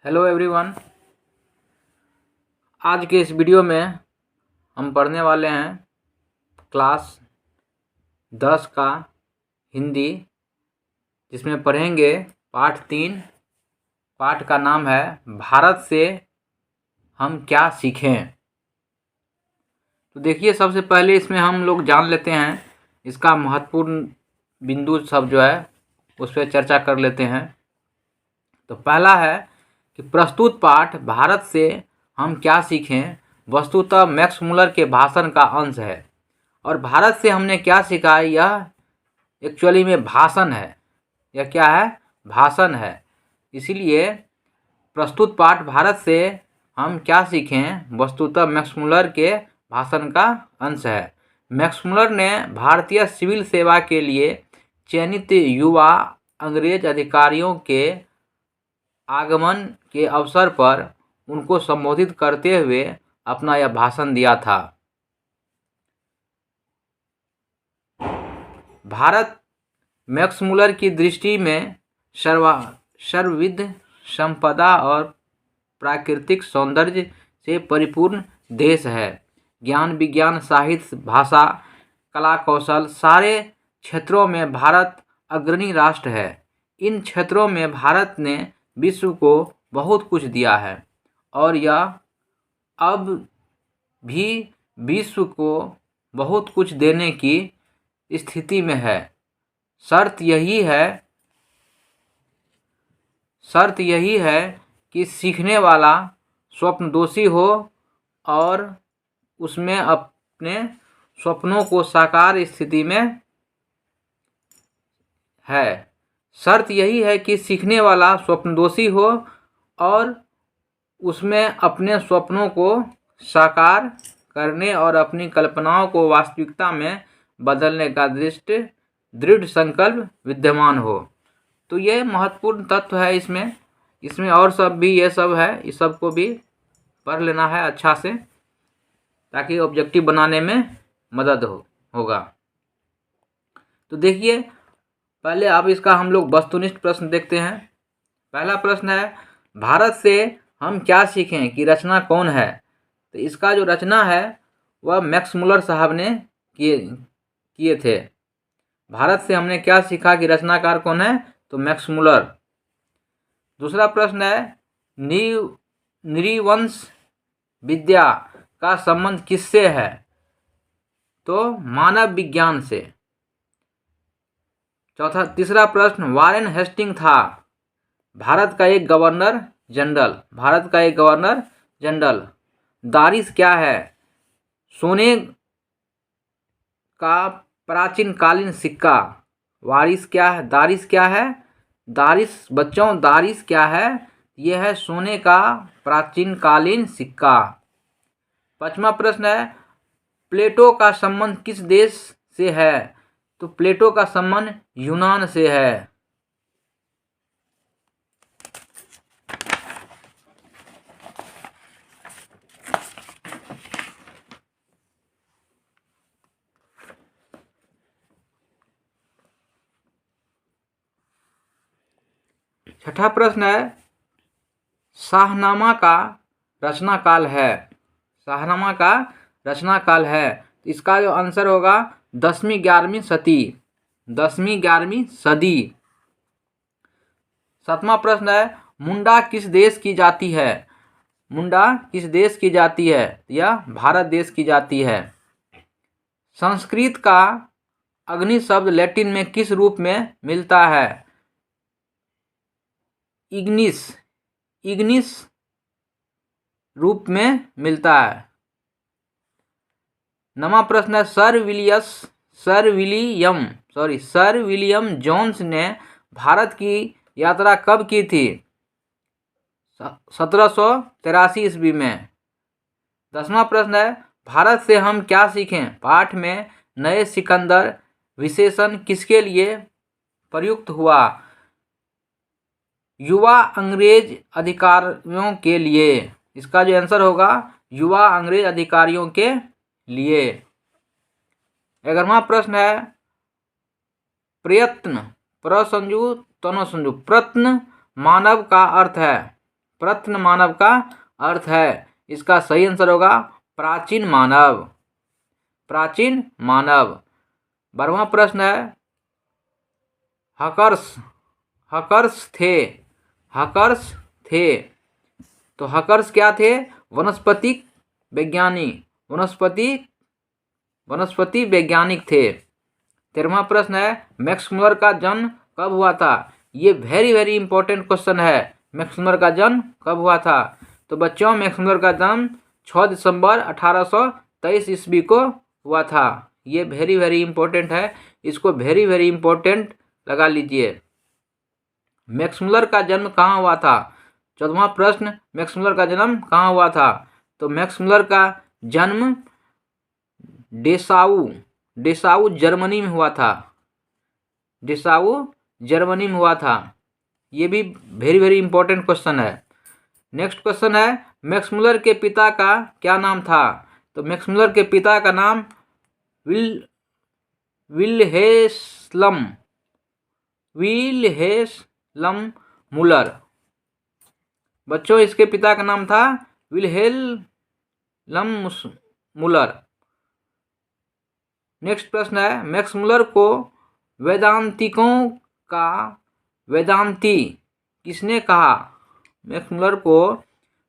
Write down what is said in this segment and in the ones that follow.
Hello everyone. आज के इस वीडियो में हम पढ़ने वाले हैं क्लास 10 का हिंदी, जिसमें पढ़ेंगे पाठ 3। पाठ का नाम है भारत से हम क्या सीखें। तो देखिए, सबसे पहले इसमें हम लोग जान लेते हैं इसका महत्वपूर्ण बिंदु सब जो है उस पर चर्चा कर लेते हैं। तो पहला है कि प्रस्तुत पाठ भारत से हम क्या सीखें वस्तुतः मैक्स मुलर के भाषण का अंश है। और भारत से हमने क्या सीखा है, यह एक्चुअली में भाषण है। यह क्या है? भाषण है। इसीलिए प्रस्तुत पाठ भारत से हम क्या सीखें वस्तुतः मैक्स मुलर के भाषण का अंश है। मैक्स मुलर ने भारतीय सिविल सेवा के लिए चयनित युवा अंग्रेज अधिकारियों के आगमन के अवसर पर उनको संबोधित करते हुए अपना यह भाषण दिया था। भारत मैक्स मुलर की दृष्टि में सर्वविध संपदा और प्राकृतिक सौंदर्य से परिपूर्ण देश है। ज्ञान, विज्ञान, साहित्य, भाषा, कला, कौशल सारे क्षेत्रों में भारत अग्रणी राष्ट्र है। इन क्षेत्रों में भारत ने विश्व को बहुत कुछ दिया है और यह अब भी विश्व को बहुत कुछ देने की स्थिति में है। शर्त यही है कि सीखने वाला स्वप्नदोषी हो और उसमें अपने स्वप्नों को साकार स्थिति में है। शर्त यही है कि सीखने वाला स्वप्नदोषी हो और उसमें अपने स्वप्नों को साकार करने और अपनी कल्पनाओं को वास्तविकता में बदलने का दृढ़ संकल्प विद्यमान हो। तो ये महत्वपूर्ण तत्व है इसमें और सब भी ये सब है। इस सब को भी पढ़ लेना है अच्छा से, ताकि ऑब्जेक्टिव बनाने में मदद होगा। तो देखिए, पहले अब इसका हम लोग वस्तुनिष्ठ प्रश्न देखते हैं। पहला प्रश्न है, भारत से हम क्या सीखें की रचना कौन है? तो इसका जो रचना है वह मैक्स मुलर साहब ने किए थे। भारत से हमने क्या सीखा कि रचनाकार कौन है? तो मैक्स मुलर। दूसरा प्रश्न है, नृवंश विद्या का संबंध किससे है? तो मानव विज्ञान से। तीसरा प्रश्न, वारेन हेस्टिंग था भारत का एक गवर्नर जनरल। दारिस क्या है? सोने का प्राचीन कालीन सिक्का। दारिस क्या है? दारिस क्या है? यह है सोने का प्राचीन कालीन सिक्का। पांचवा प्रश्न है, प्लेटो का संबंध किस देश से है? तो प्लेटो का संबंध यूनान से है। छठा प्रश्न है, शाहनामा का रचना काल है। इसका जो आंसर होगा 10वीं 11वीं सदी। सातवां प्रश्न है, मुंडा किस देश की जाति है? यह भारत देश की जाति है। संस्कृत का अग्नि शब्द लैटिन में किस रूप में मिलता है? इग्निस रूप में मिलता है। नवा प्रश्न है, सर विलियम जोन्स ने भारत की यात्रा कब की थी? 1783 ईस्वी में। 10वां प्रश्न है, भारत से हम क्या सीखें पाठ में नए सिकंदर विशेषण किसके लिए प्रयुक्त हुआ? युवा अंग्रेज अधिकारियों के लिए। इसका जो आंसर होगा युवा अंग्रेज अधिकारियों के लिए। 11वां प्रश्न है, प्रयत्न मानव का अर्थ है। प्रत्न मानव का अर्थ है? इसका सही आंसर होगा प्राचीन मानव। प्राचीन मानव। 12वां प्रश्न है हकर्स थे। हकर्स थे तो हकर्स क्या थे? वनस्पति वैज्ञानिक थे। 13वां प्रश्न है मैक्स मुलर का जन्म कब हुआ था? ये वेरी वेरी इंपॉर्टेंट क्वेश्चन है। मैक्स मुलर का जन्म कब हुआ था? तो बच्चों मैक्स मुलर का जन्म 6 दिसंबर 1823 ईस्वी को हुआ था। ये वेरी वेरी इंपॉर्टेंट है, इसको वेरी वेरी इंपॉर्टेंट लगा लीजिए। मैक्स मुलर का जन्म कहाँ हुआ था? 14वां प्रश्न मैक्स मुलर का जन्म कहाँ हुआ था? तो मैक्स मुलर का जन्म डेसाऊ जर्मनी में हुआ था। डेसाऊ जर्मनी में हुआ था। ये भी वेरी वेरी इंपॉर्टेंट क्वेश्चन है। नेक्स्ट क्वेश्चन है मैक्स मुलर के पिता का क्या नाम था? तो मैक्स मुलर के पिता का नाम विल्हेल्म मुलर। बच्चों इसके पिता का नाम था विल्हेल्म मुलर। नेक्स्ट प्रश्न है मैक्स मुलर को वेदांतिकों का वेदांती किसने कहा? मैक्स मुलर को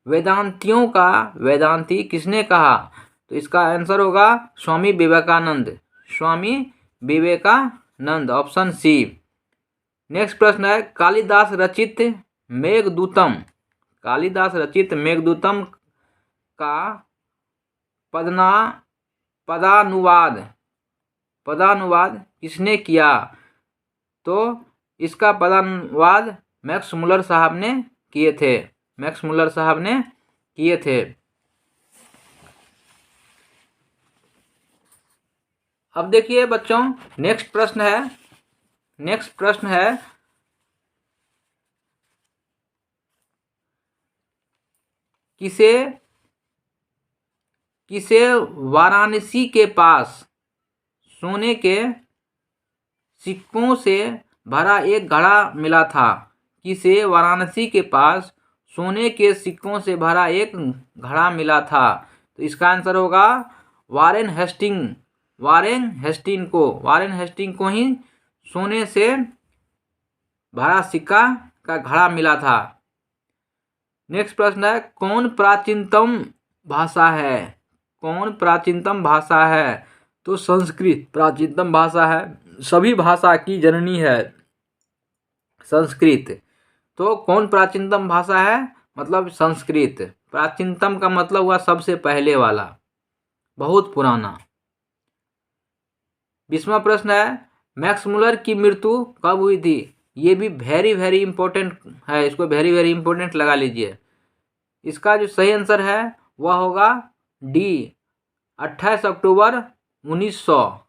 वेदांतियों का वेदांती किसने कहा? तो इसका आंसर होगा Swami Vivekananda. Swami Vivekananda, option C. Next प्रश्न है कालिदास रचित मेघदूतम का पदानुवाद किसने किया? तो इसका पदानुवाद मैक्स मुलर साहब ने किए थे। अब देखिए बच्चों नेक्स्ट प्रश्न है किसे वाराणसी के पास सोने के सिक्कों से भरा एक घड़ा मिला था? किसे वाराणसी के पास सोने के सिक्कों से भरा एक घड़ा मिला था? तो इसका आंसर होगा वारेन हेस्टिंग को ही सोने से भरा सिक्का का घड़ा मिला था। नेक्स्ट प्रश्न है कौन प्राचीनतम भाषा है? तो संस्कृत प्राचीनतम भाषा है। सभी भाषा की जननी है संस्कृत। तो कौन प्राचीनतम भाषा है? मतलब संस्कृत। प्राचीनतम का मतलब हुआ सबसे पहले वाला, बहुत पुराना। 20वां प्रश्न है मैक्स मुलर की मृत्यु कब हुई थी? ये भी वेरी वेरी इंपॉर्टेंट है, इसको वेरी वेरी इंपॉर्टेंट लगा लीजिए। इसका जो सही आंसर है वह होगा डी 28 अक्टूबर 1900।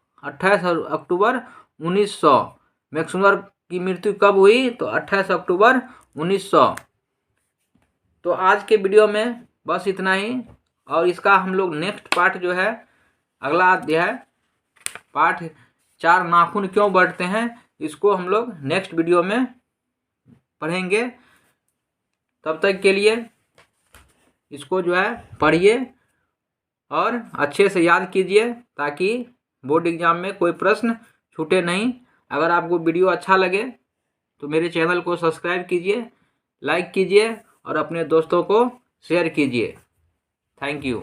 मैक्स मुलर की मृत्यु कब हुई? तो 28 अक्टूबर 1900। तो आज के वीडियो में बस इतना ही, और इसका हम लोग नेक्स्ट पार्ट जो है अगला अध्याय पार्ट 4 नाखून क्यों बढ़ते हैं, इसको हम लोग नेक्स्ट वीडियो में पढ़ेंगे। तब तक के लिए इसको जो है पढ़िए और अच्छे से याद कीजिए ताकि बोर्ड एग्जाम में कोई प्रश्न छूटे नहीं। अगर आपको वीडियो अच्छा लगे तो मेरे चैनल को सब्सक्राइब कीजिए, लाइक कीजिए और अपने दोस्तों को शेयर कीजिए। Thank you.